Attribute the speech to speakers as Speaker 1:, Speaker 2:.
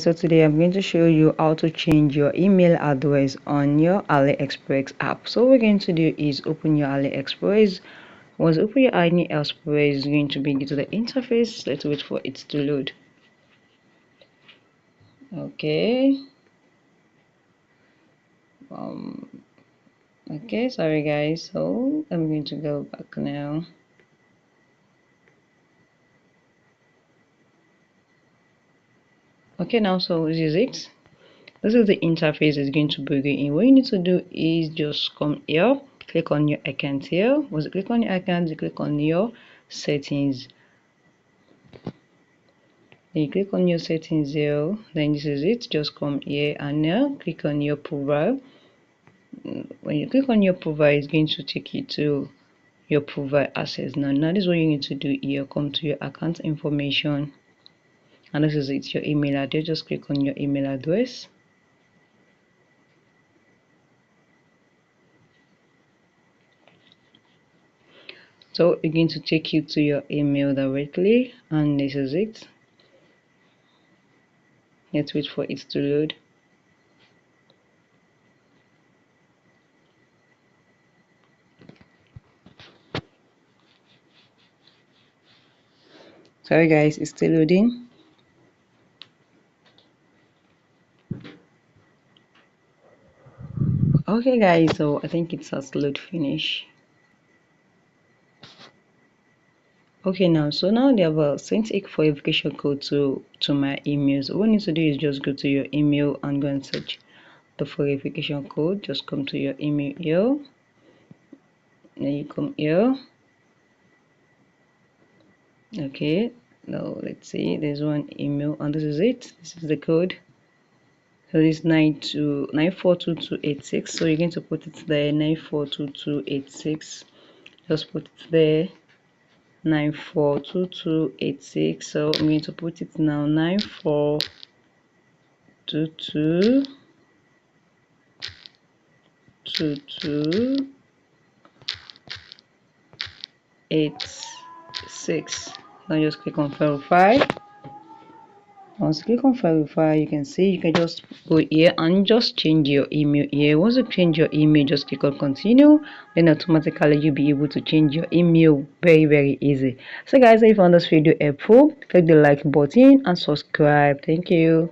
Speaker 1: So today I'm going to show you how to change your email address on your AliExpress app. So what we're going to do is open your AliExpress. Once you open your AliExpress, it's going to bring you to the interface. Let's wait for it to load. Okay. Okay, sorry guys. So I'm going to go back now. Okay, now so this is it. This is the interface it's going to bring you in. What you need to do is just come here, click on your account here. Once you click on your account, you click on your settings. Then you click on your settings here. Then this is it. Just come here and now click on your profile. When you click on your profile, it's going to take you to your profile access. Now this is what you need to do here. Come to your account information, and this is it. Your email address. Just click on your email address. So it's going to take you to your email directly, and this is it. Let's wait for it to load. Sorry guys, it's still loading. Okay guys, so I think it has load finish. Okay, now they have sent a verification code to my email. So what you need to do is just go to your email and go and search the verification code. Just come to your email here, then you come here. Okay, now let's see, there's one email and this is it. This is the code. So this 942286. So you're going to put it there, 942286. Just put it there, 942286. So I'm going to put it now, 942286. Now just click on verify. Once you click on verify, you can see you can just go here and just change your email here. Once you change your email, just click on continue, then automatically you'll be able to change your email very easy. So guys, if you found this video helpful, click the like button and subscribe. Thank you.